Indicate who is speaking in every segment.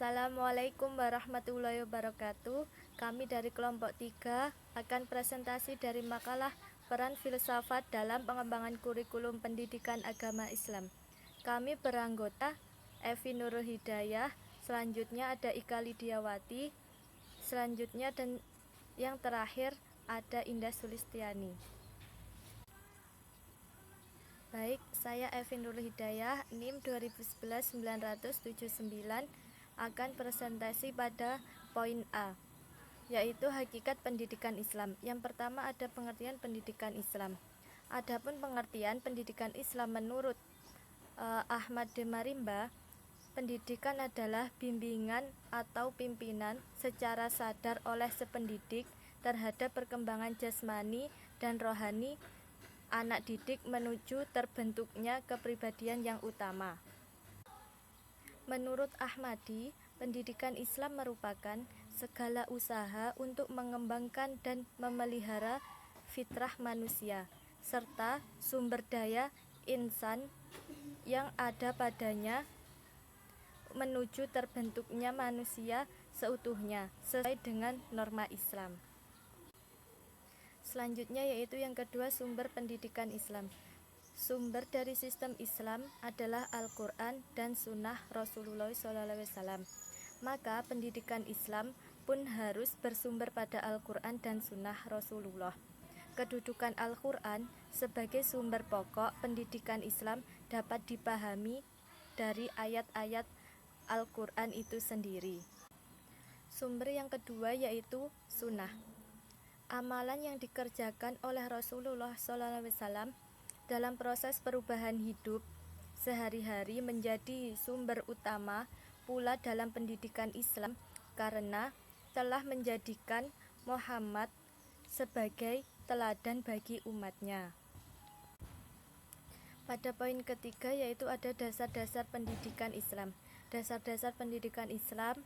Speaker 1: Assalamualaikum warahmatullahi wabarakatuh. Kami dari kelompok 3 akan presentasi dari makalah peran filsafat dalam pengembangan kurikulum pendidikan agama Islam. Kami beranggota Evi Nurul Hidayah, selanjutnya ada Ika Lidiawati, selanjutnya dan yang terakhir ada Indah Sulistiani. Baik, saya Evi Nurul Hidayah, NIM 2011-979, akan presentasi pada poin A, yaitu hakikat pendidikan Islam. Yang pertama ada pengertian pendidikan Islam. Adapun pengertian pendidikan Islam menurut Ahmad D. Marimba, pendidikan adalah bimbingan atau pimpinan secara sadar oleh sependidik terhadap perkembangan jasmani dan rohani anak didik menuju terbentuknya kepribadian yang utama. Menurut Ahmadi, pendidikan Islam merupakan segala usaha untuk mengembangkan dan memelihara fitrah manusia, serta sumber daya insan yang ada padanya menuju terbentuknya manusia seutuhnya, sesuai dengan norma Islam. Selanjutnya yaitu yang kedua, sumber pendidikan Islam. Sumber dari sistem Islam adalah Al-Quran dan Sunnah Rasulullah SAW. Maka pendidikan Islam pun harus bersumber pada Al-Quran dan Sunnah Rasulullah. Kedudukan Al-Quran sebagai sumber pokok pendidikan Islam dapat dipahami dari ayat-ayat Al-Quran itu sendiri. Sumber yang kedua yaitu Sunnah. Amalan yang dikerjakan oleh Rasulullah SAW dalam proses perubahan hidup sehari-hari menjadi sumber utama pula dalam pendidikan Islam, karena telah menjadikan Muhammad sebagai teladan bagi umatnya. Pada poin ketiga yaitu ada dasar-dasar pendidikan Islam. Dasar-dasar pendidikan Islam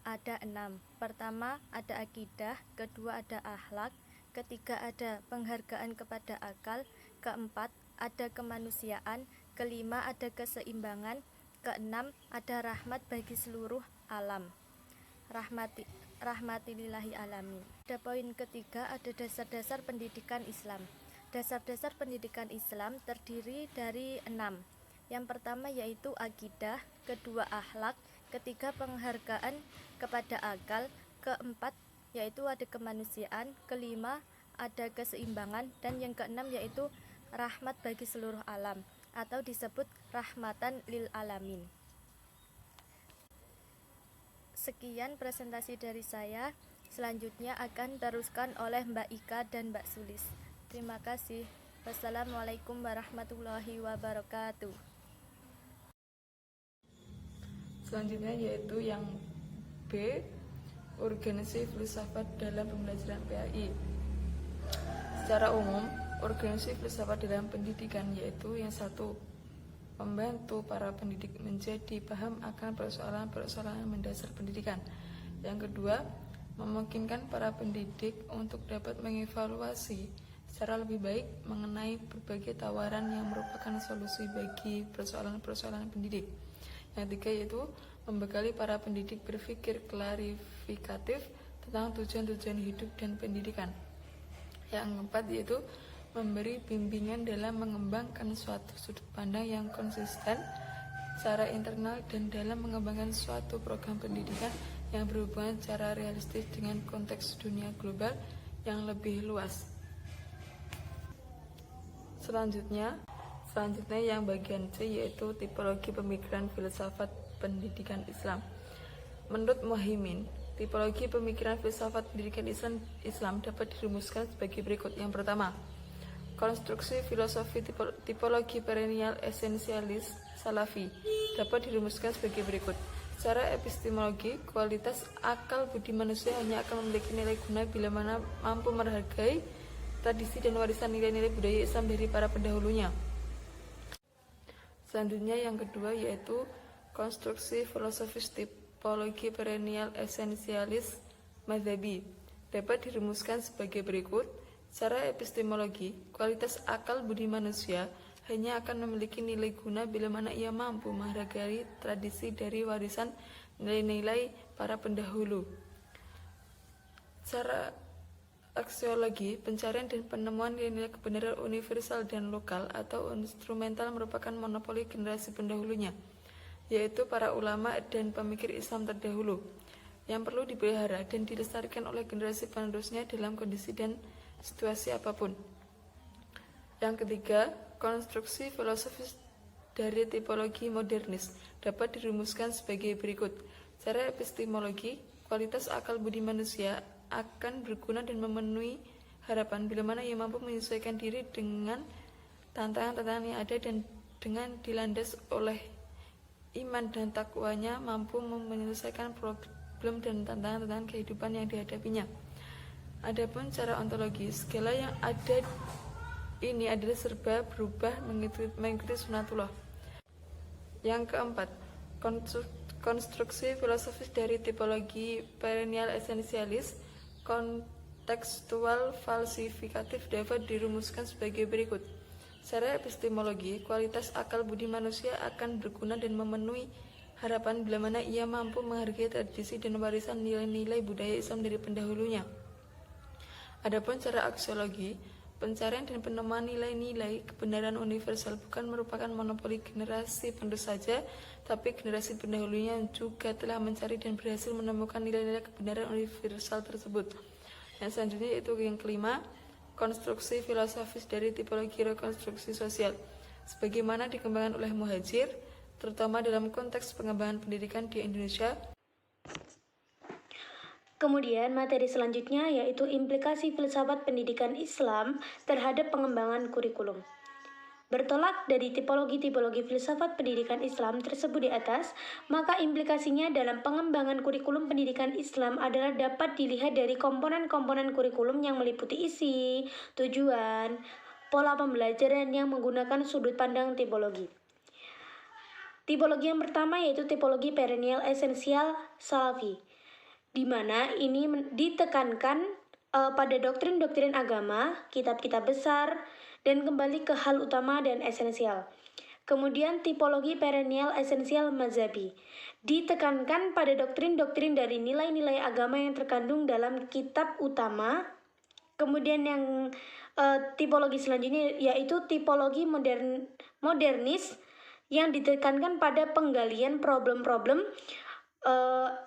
Speaker 1: ada 6. Pertama ada akidah, kedua ada akhlak, ketiga ada penghargaan kepada akal, keempat ada kemanusiaan, kelima ada keseimbangan, keenam ada rahmat bagi seluruh alam. Rahmatillahi alamin. Pada poin ketiga ada dasar-dasar pendidikan Islam. Dasar-dasar pendidikan Islam terdiri dari 6. Yang pertama yaitu akidah, kedua akhlak, ketiga penghargaan kepada akal, keempat yaitu ada kemanusiaan, kelima ada keseimbangan, dan yang keenam yaitu rahmat bagi seluruh alam atau disebut rahmatan lil alamin. Sekian presentasi dari saya. Selanjutnya akan teruskan oleh Mbak Ika dan Mbak Sulis. Terima kasih. Wassalamualaikum warahmatullahi wabarakatuh.
Speaker 2: Selanjutnya yaitu yang B, organisasi filsafat dalam pembelajaran PAI. Secara umum, organisasi filsafat dalam pendidikan yaitu yang satu, membantu para pendidik menjadi paham akan persoalan-persoalan mendasar pendidikan. Yang kedua, memungkinkan para pendidik untuk dapat mengevaluasi secara lebih baik mengenai berbagai tawaran yang merupakan solusi bagi persoalan-persoalan pendidik. Yang ketiga yaitu membekali para pendidik berpikir klarifikatif tentang tujuan-tujuan hidup dan pendidikan. Yang keempat yaitu memberi bimbingan dalam mengembangkan suatu sudut pandang yang konsisten secara internal dan dalam mengembangkan suatu program pendidikan yang berhubungan secara realistis dengan konteks dunia global yang lebih luas. Selanjutnya yang bagian C yaitu tipologi pemikiran filsafat pendidikan Islam. Menurut Muhaimin, tipologi pemikiran filsafat pendidikan Islam dapat dirumuskan sebagai berikut. Yang pertama, konstruksi filosofi tipologi perennial esensialis salafi dapat dirumuskan sebagai berikut. Secara epistemologi, kualitas akal budi manusia hanya akan memiliki nilai guna bila mana mampu menghargai tradisi dan warisan nilai-nilai budaya Islam dari para pendahulunya. Selanjutnya yang kedua yaitu konstruksi filosofis tipologi perennial esensialis mazhabi dapat dirumuskan sebagai berikut. Secara epistemologi, kualitas akal budi manusia hanya akan memiliki nilai guna bila mana ia mampu menghargai tradisi dari warisan nilai-nilai para pendahulu. Cara aksiologi, pencarian dan penemuan nilai-nilai kebenaran universal dan lokal atau instrumental merupakan monopoli generasi pendahulunya, yaitu para ulama dan pemikir Islam terdahulu, yang perlu dipelihara dan dilestarikan oleh generasi penerusnya dalam kondisi dan situasi apapun. Yang ketiga, konstruksi filosofis dari tipologi modernis dapat dirumuskan sebagai berikut. Secara epistemologi, kualitas akal budi manusia akan berguna dan memenuhi harapan bila mana ia mampu menyesuaikan diri dengan tantangan-tantangan yang ada dan dengan dilandas oleh iman dan takwanya mampu menyelesaikan problem dan tantangan-tantangan kehidupan yang dihadapinya. Adapun cara ontologi, segala yang ada ini adalah serba berubah mengikuti sunatullah. Yang keempat, konstruksi filosofis dari tipologi perennial esensialis kontekstual falsifikatif dapat dirumuskan sebagai berikut. Secara epistemologi, kualitas akal budi manusia akan berguna dan memenuhi harapan bila mana ia mampu menghargai tradisi dan warisan nilai-nilai budaya Islam dari pendahulunya. Adapun secara aksiologi, pencarian dan penemuan nilai-nilai kebenaran universal bukan merupakan monopoli generasi penerus saja, tapi generasi pendahulunya juga telah mencari dan berhasil menemukan nilai-nilai kebenaran universal tersebut. Yang selanjutnya yaitu yang kelima, konstruksi filosofis dari tipologi rekonstruksi sosial, sebagaimana dikembangkan oleh Muhajir, terutama dalam konteks pengembangan pendidikan di Indonesia.
Speaker 3: Kemudian materi selanjutnya yaitu implikasi filsafat pendidikan Islam terhadap pengembangan kurikulum. Bertolak dari tipologi-tipologi filsafat pendidikan Islam tersebut di atas, maka implikasinya dalam pengembangan kurikulum pendidikan Islam adalah dapat dilihat dari komponen-komponen kurikulum yang meliputi isi, tujuan, pola pembelajaran yang menggunakan sudut pandang tipologi. Tipologi yang pertama yaitu tipologi perennial esensial salafi, di mana ini ditekankan pada doktrin-doktrin agama, kitab-kitab besar, dan kembali ke hal utama dan esensial. Kemudian tipologi perennial esensial mazhabi, ditekankan pada doktrin-doktrin dari nilai-nilai agama yang terkandung dalam kitab utama. Kemudian yang tipologi selanjutnya yaitu tipologi modernis yang ditekankan pada penggalian problem-problem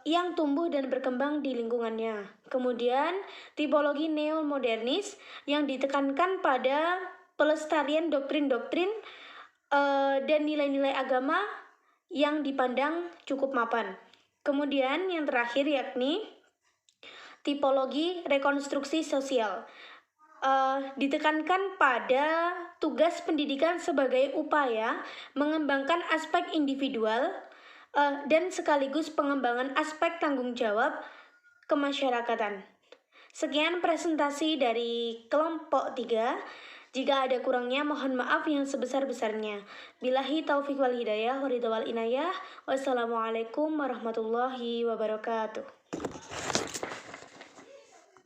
Speaker 3: yang tumbuh dan berkembang di lingkungannya. Kemudian tipologi neomodernis yang ditekankan pada pelestarian doktrin-doktrin dan nilai-nilai agama yang dipandang cukup mapan. Kemudian yang terakhir yakni tipologi rekonstruksi sosial, ditekankan pada tugas pendidikan sebagai upaya mengembangkan aspek individual dan sekaligus pengembangan aspek tanggung jawab kemasyarakatan. Sekian presentasi dari kelompok 3. Jika ada kurangnya mohon maaf yang sebesar-besarnya. Billahi taufiq wal hidayah wa ridha wal inayah. Wassalamualaikum warahmatullahi wabarakatuh.